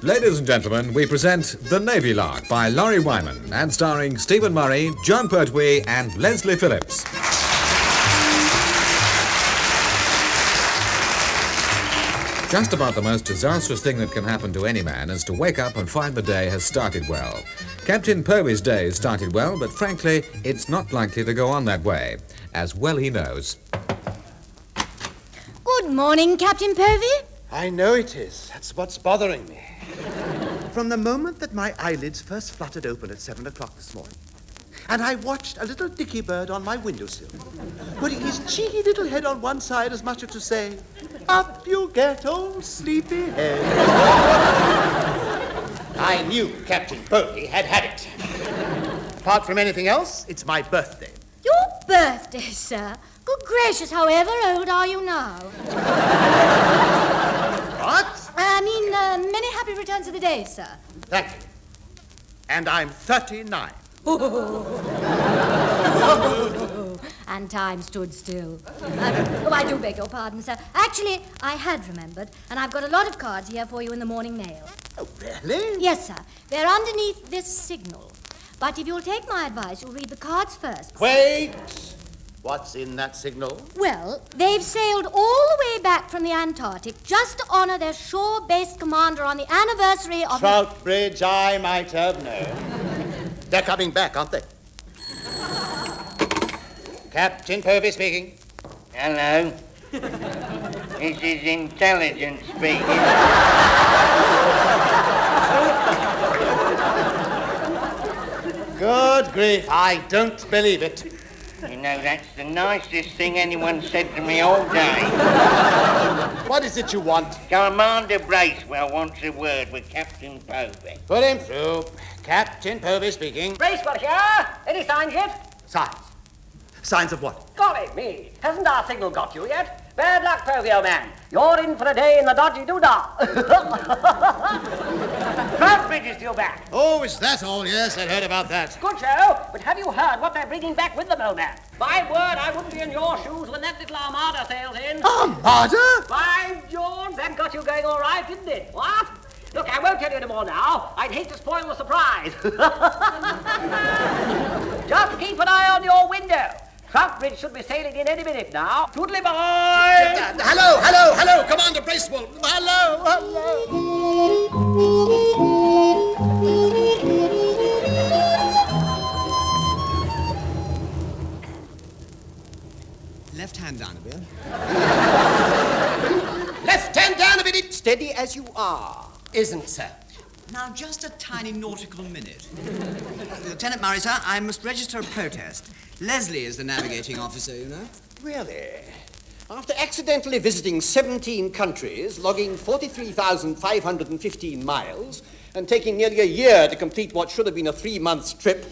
Ladies and gentlemen, we present The Navy Lark by Laurie Wyman and starring Stephen Murray, John Pertwee and Leslie Phillips. Just about the most disastrous thing that can happen to any man is to wake up and find the day has started well. Captain Povey's day started well, but frankly, it's not likely to go on that way, as well he knows. Good morning, Captain Povey. I know it is. That's what's bothering me. From the moment that my eyelids first fluttered open at 7 o'clock this morning, and I watched a little dicky bird on my windowsill, putting his cheeky little head on one side as much as to say, "Up you get, old sleepy head." I knew Captain Povey had it. Apart from anything else, it's my birthday. Your birthday, sir? Good gracious, however old are you now? What? Many happy returns of the day, sir. Thank you. And I'm 39. And time stood still. I do beg your pardon, sir. Actually, I had remembered, and I've got a lot of cards here for you in the morning mail. Oh, really? Yes, sir. They're underneath this signal. But if you'll take my advice, you'll read the cards first. Wait! What's in that signal? Well, they've sailed all the way back from the Antarctic just to honor their shore-based commander on the anniversary of... Troutbridge, I might have known. They're coming back, aren't they? Captain Povey speaking. Hello. This is intelligence speaking. Good grief, I don't believe it. You know, that's the nicest thing anyone said to me all day. What is it you want? Commander Bracewell wants a word with Captain Povey. Put him through. Captain Povey speaking. Bracewell here. Any signs yet? Signs. Signs of what? Golly me. Hasn't our signal got you yet? Bad luck, Povey, old man. You're in for a day in the dodgy doodah. Troutbridge is still back. Oh, is that all? Yes, I heard about that. Good show, but have you heard what they're bringing back with them, old man? My word, I wouldn't be in your shoes when that little armada sails in. Armada? By George, that got you going all right, didn't it? What? Look, I won't tell you any more now. I'd hate to spoil the surprise. Just keep an eye on your window. Troutbridge should be sailing in any minute now. Toodly boy! Hello, Commander Bracewell. Hello. Left hand down a bit. Left hand down a bit. Steady as you are, isn't sir? Now, just a tiny nautical minute. Lieutenant Murray, sir, I must register a protest. Leslie is the navigating officer, you know. Really? After accidentally visiting 17 countries, logging 43,515 miles, and taking nearly a year to complete what should have been a 3-month trip,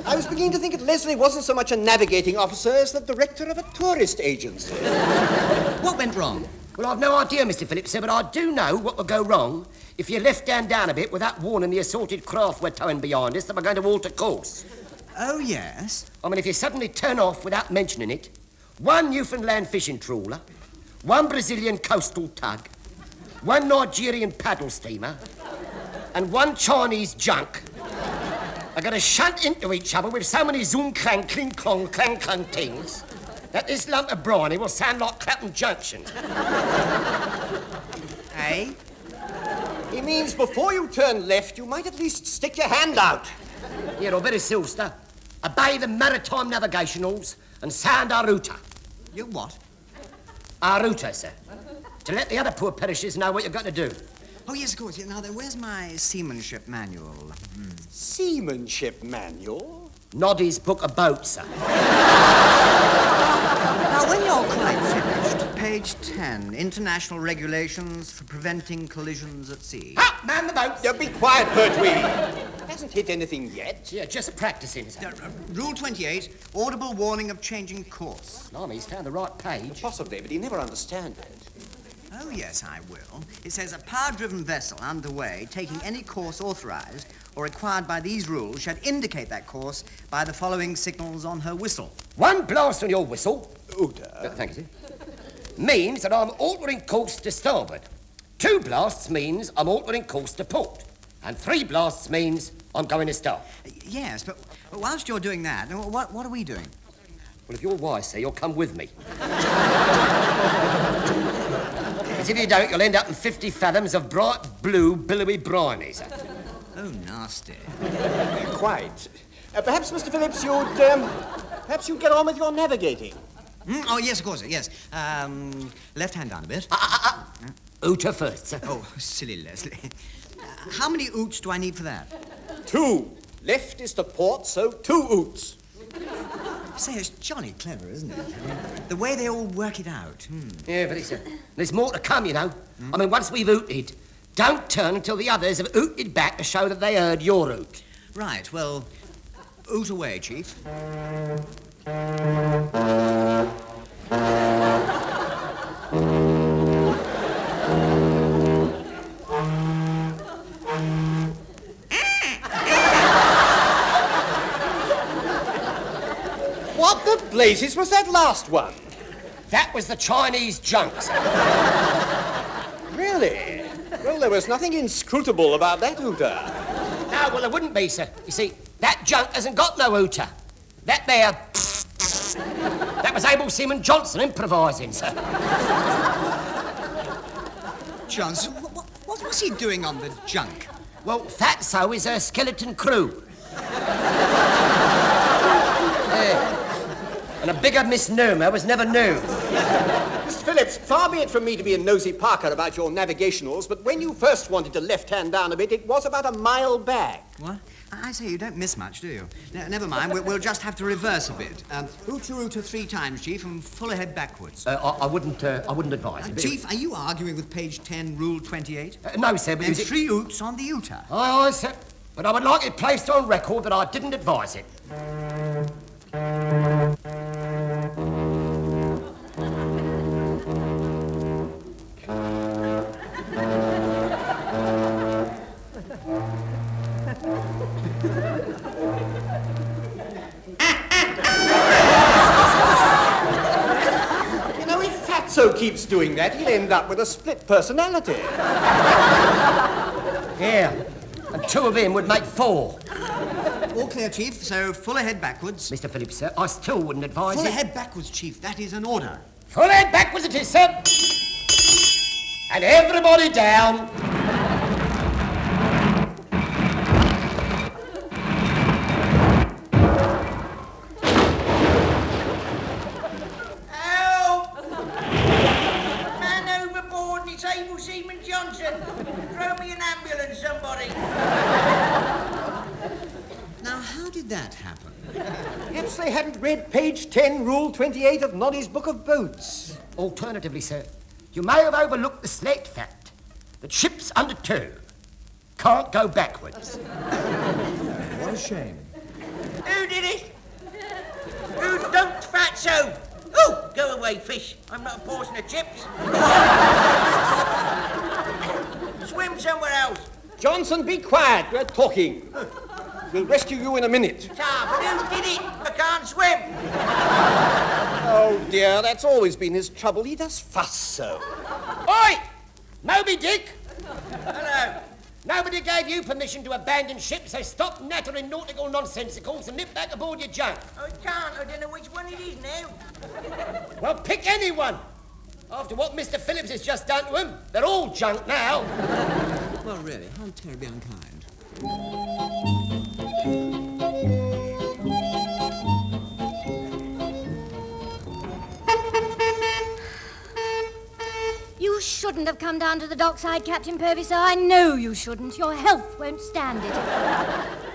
I was beginning to think that Leslie wasn't so much a navigating officer as the director of a tourist agency. What went wrong? Well, I've no idea, Mr. Phillips, sir, but I do know what will go wrong if you left down a bit without warning the assorted craft we're towing behind us that we're going to alter course. Oh, yes? I mean, if you suddenly turn off without mentioning it, one Newfoundland fishing trawler, one Brazilian coastal tug, one Nigerian paddle steamer, and one Chinese junk are going to shunt into each other with so many zoom clang, cling clong, clang clang things that this lump of briny will sound like Clapham Junction. Eh? He means before you turn left, you might at least stick your hand out. Here, or better still, sir, obey the maritime navigationals and sound our router. You what? Our router, sir. To let the other poor perishers know what you've got to do. Oh, yes, of course. Now, then, where's my seamanship manual? Seamanship manual? Noddy's book of boats, sir. Now, when you're quite finished, page 10, International Regulations for Preventing Collisions at Sea. Ha! Man the boat! Be quiet, Pertwee. Hasn't hit anything yet. Yeah, just practicing, sir. Rule 28, audible warning of changing course. Blimey, he's found the right page. Possibly, but he never understand it. Oh, yes, I will. It says a power-driven vessel underway taking any course authorized or required by these rules shall indicate that course by the following signals on her whistle. One blast on your whistle, Uta. thank you, means that I'm altering course to starboard. 2 blasts means I'm altering course to port. And 3 blasts means I'm going to start. Yes, but whilst you're doing that, what are we doing? Well, if you're wise, sir, you'll come with me. Because if you don't, you'll end up in 50 fathoms of bright blue, billowy briny, sir. Oh, nasty. Quite. Perhaps, Mr. Phillips, you'd get on with your navigating. Oh, yes, of course, yes. Left hand down a bit. Uta first, sir. Oh, silly Leslie. How many oots do I need for that? 2. Left is to port, so 2 oots. Say, it's jolly clever, isn't it? The way they all work it out. Yeah, but there's more to come, you know. I mean, once we've ooted, don't turn until the others have ooted back to show that they heard your oot. Right, well, oot away, Chief. What the blazes was that last one? That was the Chinese junk, sir. Really? Well, there was nothing inscrutable about that, Uta. No, well, there wouldn't be, sir. You see, that junk hasn't got no Uta. That there... that was Able Seaman Johnson improvising, sir. Johnson, what's he doing on the junk? Well, Fatso is her skeleton crew. And a bigger misnomer was never known. Mr. Phillips, far be it from me to be a nosy Parker about your navigationals, but when you first wanted to left hand down a bit, it was about a mile back. What? I say, you don't miss much, do you? Never mind, we'll just have to reverse a bit. Uta 3 times, Chief, and full ahead backwards. I wouldn't advise it. Chief, are you arguing with page 10, rule 28? No, sir, but... Then 3 oots on the Uta. Aye, sir. But I would like it placed on record that I didn't advise it. You know, if Fatso keeps doing that, he'll end up with a split personality. Yeah, and 2 of him would make 4. All clear, Chief, so full ahead backwards. Mr. Phillips, sir, I still wouldn't advise Full it. ahead backwards, Chief, that is an order. Full head backwards it is, sir. And everybody down. Help! Man overboard, it's Able Seaman Johnson. Throw me an ambulance, somebody. Now, how did that happen? Perhaps they hadn't read page 10, rule 28 of Noddy's Book of Boats. Alternatively, sir, you may have overlooked the slight fact that ships under tow can't go backwards. What a shame. Who did it? Who dunked Fatso? Oh, go away, fish. I'm not a portion of chips. Swim somewhere else. Johnson, be quiet. We're talking. We'll rescue you in a minute. Ah, but who did it? I can't swim. Oh, dear, that's always been his trouble. He does fuss so. Oi! Moby Dick! Hello. Nobody gave you permission to abandon ship, so stop nattering nautical nonsensicals and nip back aboard your junk. I can't. I don't know which one it is now. Well, pick anyone. After what Mr. Phillips has just done to him, they're all junk now. Well, really, how terribly unkind. You shouldn't have come down to the dockside, Captain Purvis, sir. I know you shouldn't. Your health won't stand it.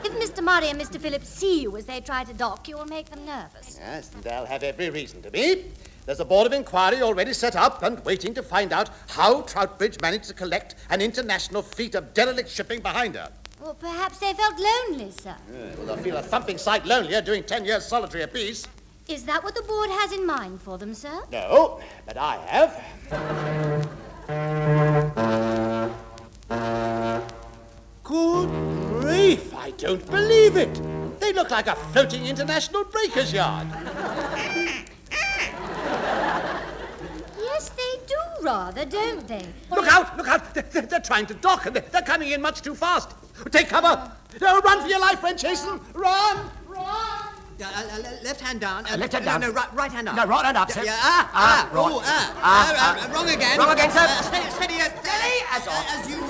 If Mr. Murray and Mr. Phillips see you as they try to dock, you will make them nervous. Yes, and they'll have every reason to be. There's a board of inquiry already set up and waiting to find out how Troutbridge managed to collect an international fleet of derelict shipping behind her. Well, perhaps they felt lonely, sir. Well, they'll feel a thumping sight lonelier doing 10 years solitary apiece. Is that what the board has in mind for them, sir? No, but I have. Good grief! I I don't believe it. They look like a floating international breakers yard. Yes, they do rather, don't they? Look out, look out. They're trying to dock and they're coming in much too fast. Take cover. Run for your life, French Jason. Run. Left hand down. Left hand down. No, right hand up. No, right hand up, sir. Right. Wrong again. Wrong again, sir. Steady. As you...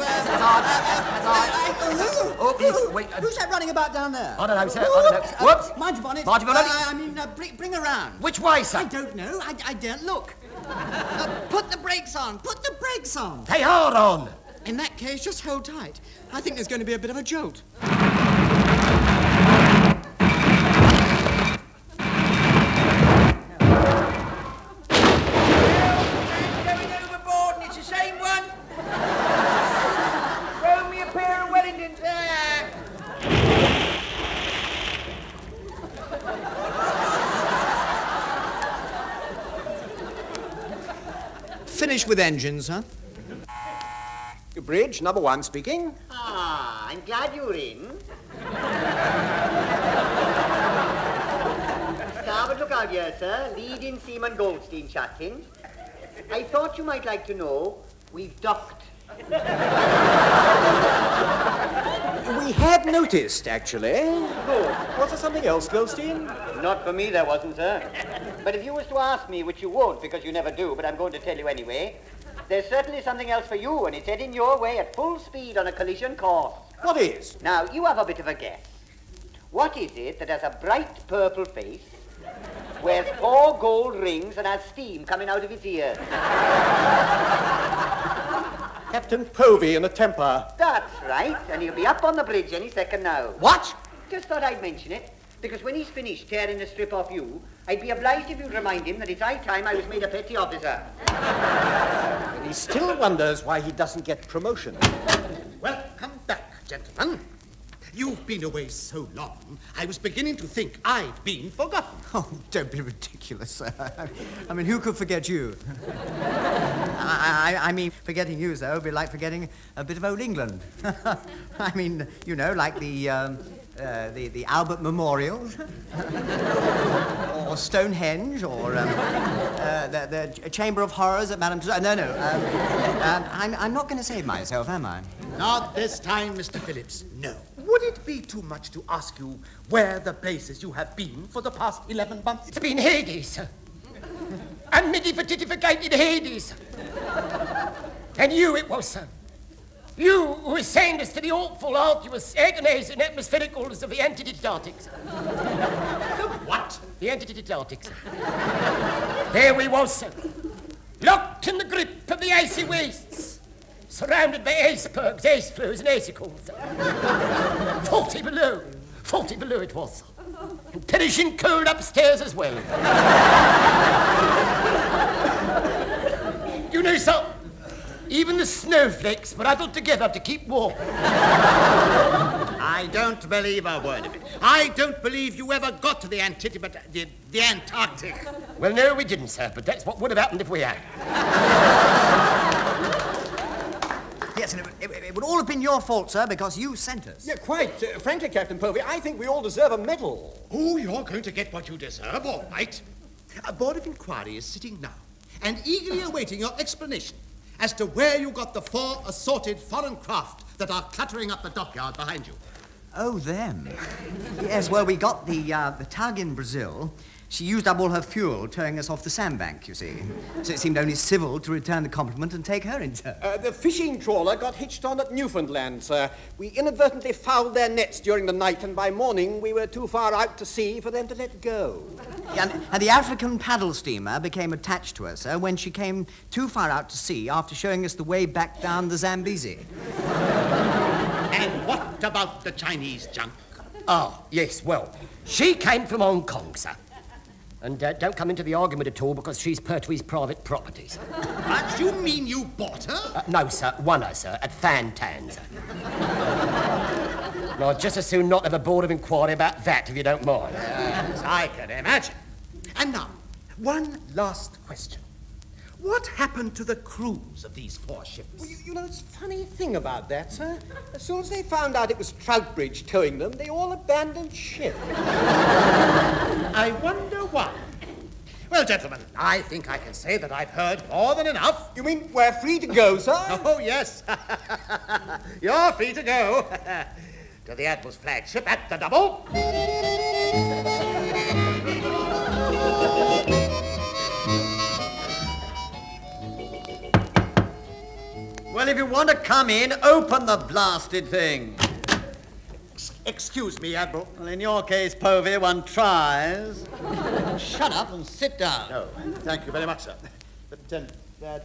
Wait. Who's that running about down there? I don't know, sir. I don't know. Whoops. Mind your bonnet. Mind your bonnet. Bring around. Which way, sir? I don't know. I daren't look. Put the brakes on. They are on. In that case, just hold tight. I think there's going to be a bit of a jolt. Going overboard, and it's the same one. Throw me a pair of Wellingtons. Finish with engines, huh? Bridge, number 1 speaking. Ah, I'm glad you're in. Starboard lookout here, sir. Leading Seaman Goldstein chatting. I thought you might like to know we've docked. We had noticed, actually. Good. Was there something else, Goldstein? Not for me, there wasn't, sir. But if you was to ask me, which you won't, because you never do, but I'm going to tell you anyway, there's certainly something else for you, and it's heading your way at full speed on a collision course. What is? Now, you have a bit of a guess. What is it that has a bright purple face, wears 4 gold rings, and has steam coming out of its ears? Captain Povey in a temper. That's right, and he'll be up on the bridge any second now. What? Just thought I'd mention it, because when he's finished tearing the strip off you, I'd be obliged if you'd remind him that it's high time I was made a petty officer. And he still wonders why he doesn't get promotion. Welcome back, gentlemen. You've been away so long, I was beginning to think I'd been forgotten. Oh, don't be ridiculous, sir. I mean, who could forget you? I mean, forgetting you, sir, would be like forgetting a bit of old England. I mean, you know, like the Albert Memorial, or Stonehenge, or the Chamber of Horrors at Madame Tussauds. No. I'm not going to save myself, am I? Not this time, Mr. Phillips, no. Would it be too much to ask you where the places you have been for the past 11 months? It's been Hades, sir. Unmitigated Hades. And you it was, sir. You who were sent us to the awful, arduous, agonizing atmospheric orders of the Antarctic. What? The Antarctic. There we was, sir. Locked in the grip of the icy wastes. Surrounded by icebergs, ice floes, and icicles. 40 below it was. And perishing cold upstairs as well. You know, sir, even the snowflakes were huddled together to keep warm. I don't believe a word of it. I don't believe you ever got to the Antarctic. Well, no, we didn't, sir, but that's what would have happened if we had. Yes, and it would all have been your fault, sir, because you sent us. Yeah, quite. Frankly, Captain Povey, I think we all deserve a medal. Oh, you're going to get what you deserve, all right. A board of inquiry is sitting now and eagerly awaiting your explanation as to where you got the 4 assorted foreign craft that are cluttering up the dockyard behind you. Oh, them. Yes, well, we got the tug in Brazil. She used up all her fuel towing us off the sandbank, you see. So it seemed only civil to return the compliment and take her in turn. The fishing trawler got hitched on at Newfoundland, sir. We inadvertently fouled their nets during the night, and by morning we were too far out to sea for them to let go. And the African paddle steamer became attached to her, sir, when she came too far out to sea after showing us the way back down the Zambezi. And what about the Chinese junk? Oh, yes, well, she came from Hong Kong, sir. And don't come into the argument at all, because she's Pertwee's private property, sir. What, you mean you bought her? No, sir, won her, sir, at Fan Tan, sir. And I'd just as soon not have a board of inquiry about that, if you don't mind. Yes, I can imagine. And now, one last question. What happened to the crews of these 4 ships? Well, you know, it's a funny thing about that, sir. As soon as they found out it was Troutbridge towing them, they all abandoned ship. I wonder why. Well, gentlemen, I think I can say that I've heard more than enough. You mean we're free to go, sir? Oh, yes. You're free to go. To the Admiral's flagship at the double. Well, if you want to come in, open the blasted thing. Excuse me, Admiral. Well, in your case, Povey, one tries. Shut up and sit down. No, thank you very much, sir. But there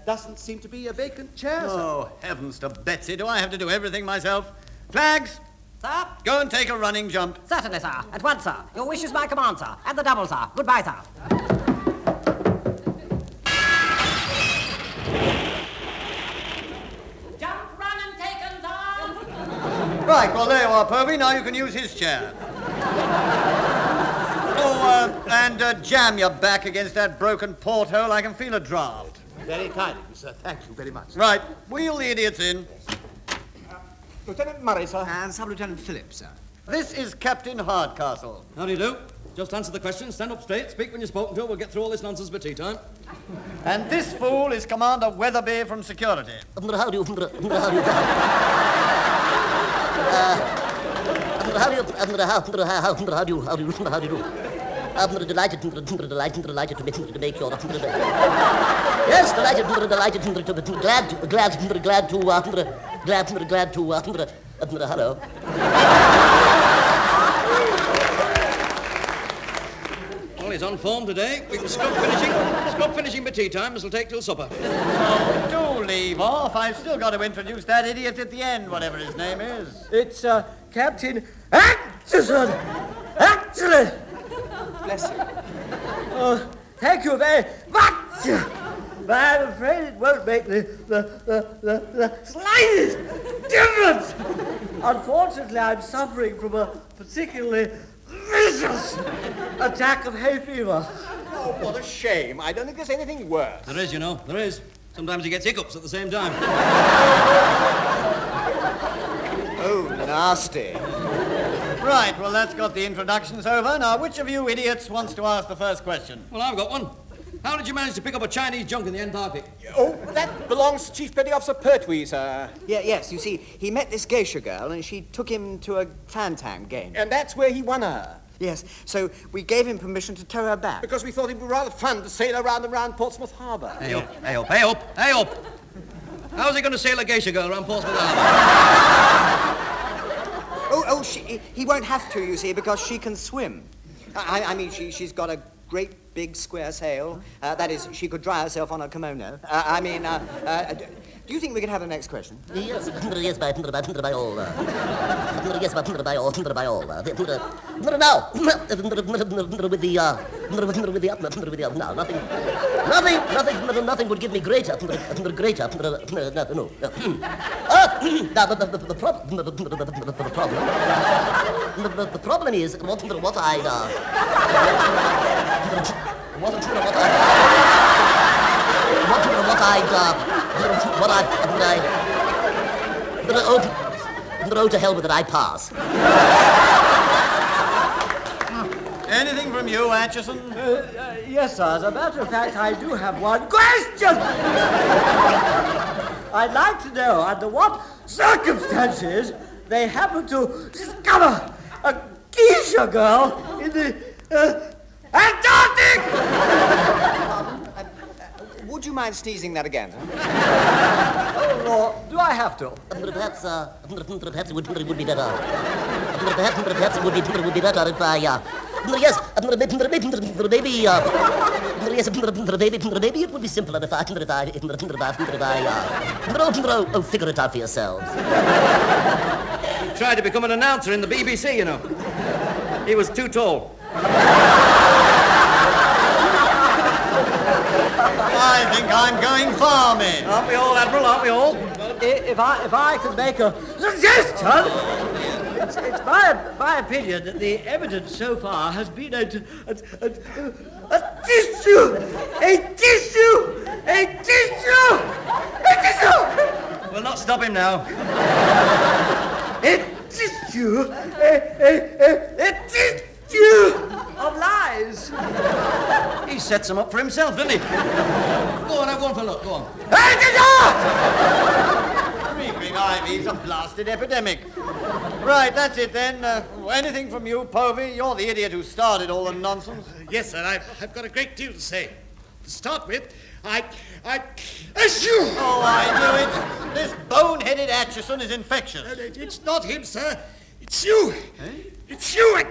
doesn't seem to be a vacant chair, sir. Oh, heavens to Betsy, do I have to do everything myself? Flags, Sir? go and take a running jump. Certainly, sir. At once, sir. Your wish is my command, sir. At the double, sir. Goodbye, sir. Jump, run, and taken, sir. Right, well, there you are, Povey. Now you can use his chair. And jam your back against that broken porthole. I can feel a draft. Very kind of you, sir. Thank you very much. Right, wheel the idiots in. Lieutenant Murray, sir. And Sub-Lieutenant Phillips, sir. This is Captain Hardcastle. How do you do? Just answer the question, stand up straight, speak when you're spoken to, we'll get through all this nonsense by tea time. And this fool is Commander Weatherby from Security. How do you... I'm delighted to make your... Yes, delighted to... Glad to... Hello. Well, he's on form today. We can stop finishing by tea time. This'll take till supper. Oh, do leave off. I've still got to introduce that idiot at the end, whatever his name is. It's, Captain Atchison! Excellent! Bless you. Oh, thank you very much! But I'm afraid it won't make the slightest difference! Unfortunately, I'm suffering from a particularly vicious attack of hay fever. Oh, what a shame. I don't think there's anything worse. There is, you know, there is. Sometimes he gets hiccups at the same time. Oh, nasty. Right, well, that's got the introductions over. Now, which of you idiots wants to ask the first question? Well, I've got one. How did you manage to pick up a Chinese junk in the Antarctic? Oh, that belongs to Chief Petty Officer Pertwee, sir. Yes, you see, he met this geisha girl and she took him to a fan-tang game. And that's where he won her. Yes, so we gave him permission to tow her back. Because we thought it'd be rather fun to sail around and round Portsmouth Harbour. Hey up. How's he going to sail a geisha girl around Portsmouth Harbour? He won't have to, you see, because she can swim. I mean, she's got a great big square sail. That is, she could dry herself on a kimono. Do you think we can have the next question? Yes, by all. Yes, by all. Now, nothing would give me greater. No. The problem is what to hell with it, I pass. Anything from you, Atchison? Yes, sir. As a matter of fact, I do have one question. I'd like to know under what circumstances they happened to discover a geisha girl in the Antarctic! Would you mind sneezing that again? Oh, Lord, do I have to? Perhaps it would be better. Perhaps it would be better if I, yes, maybe it would be simpler if I figure it out for yourselves. He tried to become an announcer in the B.B.C, you know. He was too tall. I think I'm going farming. Aren't we all, Admiral? Aren't we all? If I could make a suggestion, it's my opinion that the evidence so far has been tissue! A tissue! A tissue! A tissue! We'll not stop him now. A tissue! A tissue of lies! He sets them up for himself, didn't he? Go on, have one for a look. Go on. A tissue! Creeping ivy's a blasted epidemic. Right, that's it then. Anything from you, Povey? You're the idiot who started all the nonsense. Yes, sir, I've got a great deal to say. To start with, Achoo! Oh, I knew it. This bone-headed Atchison is infectious. It's not him, sir. It's you. It's you.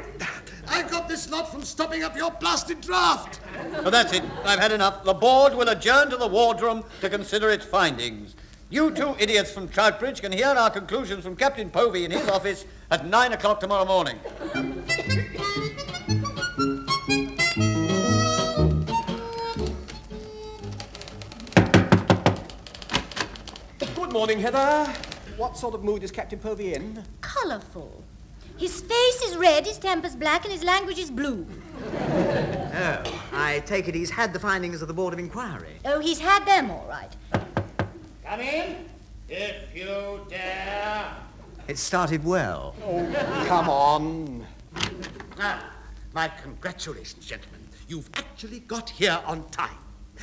I got this lot from stopping up your blasted draft. Oh, that's it. I've had enough. The board will adjourn to the wardroom to consider its findings. You two idiots from Troutbridge can hear our conclusions from Captain Povey in his office at 9 o'clock tomorrow morning. Good morning, Heather. What sort of mood is Captain Povey in? Colourful. His face is red, his temper's black, and his language is blue. Oh, I take it he's had the findings of the Board of Inquiry. Oh, he's had them all right. Come in, if you dare. It started well. Oh, come on. My congratulations, gentlemen. You've actually got here on time.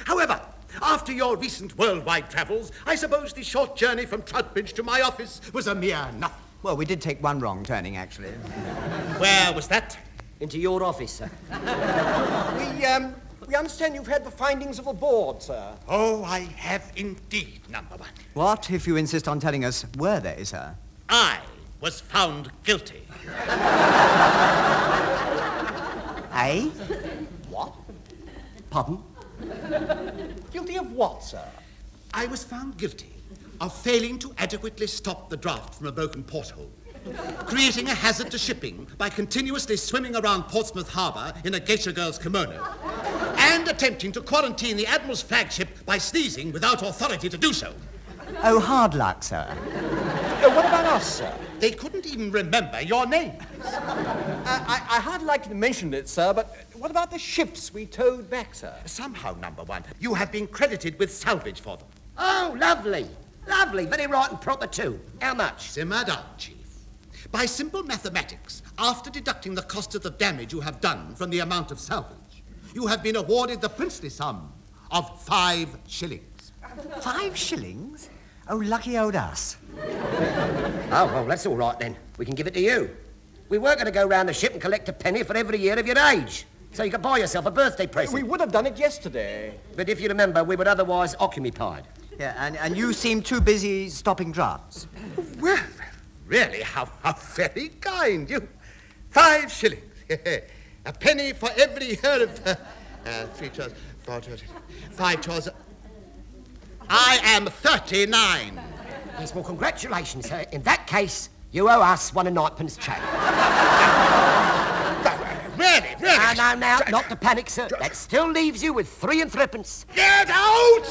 However, after your recent worldwide travels, I suppose the short journey from Troutbridge to my office was a mere nothing. Well, we did take one wrong turning, actually. Where was that? Into your office, sir. We understand you've had the findings of the board, sir. Oh, I have indeed, number one. What, if you insist on telling us, were they, sir? I was found guilty. Eh? What? Pardon? Guilty of what, sir? I was found guilty of failing to adequately stop the draft from a broken porthole, creating a hazard to shipping by continuously swimming around Portsmouth Harbour in a geisha girl's kimono, and attempting to quarantine the Admiral's flagship by sneezing without authority to do so. Oh, hard luck, sir. What about us, sir? They couldn't even remember your names. I hardly like to mention it, sir, but what about the ships we towed back, sir? Somehow, number one, you have been credited with salvage for them. Oh, lovely. Lovely. Very right and proper, too. How much? Simmer down, Chief. By simple mathematics, after deducting the cost of the damage you have done from the amount of salvage, you have been awarded the princely sum of 5 shillings. 5 shillings? Oh, lucky old us. Oh, well, that's all right, then. We can give it to you. We weren't going to go round the ship and collect a penny for every year of your age, so you could buy yourself a birthday present. We would have done it yesterday. But if you remember, we were otherwise occupied. Yeah, and you seem too busy stopping drafts. Well, really, how very kind. You 5 shillings. A penny for every year of 3 chores, 4 chores, 5 chores. I am 39. Yes, well, congratulations, sir. In that case, you owe us 1 9p change. Really? No, not to panic, sir. That still leaves you with 3 3p. Get out!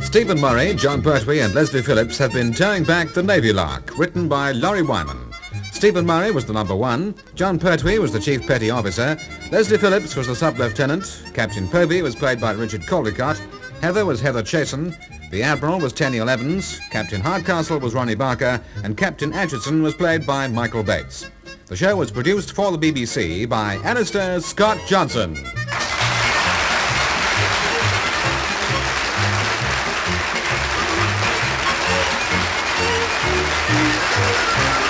Stephen Murray, John Pertwee and Leslie Phillips have been towing back the Navy Lark, written by Laurie Wyman. Stephen Murray was the number 1, John Pertwee was the chief petty officer, Leslie Phillips was the sub-lieutenant, Captain Povey was played by Richard Caldecott, Heather was Heather Chasen, the Admiral was Tenniel Evans, Captain Hardcastle was Ronnie Barker, and Captain Atchison was played by Michael Bates. The show was produced for the BBC by Alistair Scott Johnson. Thank you.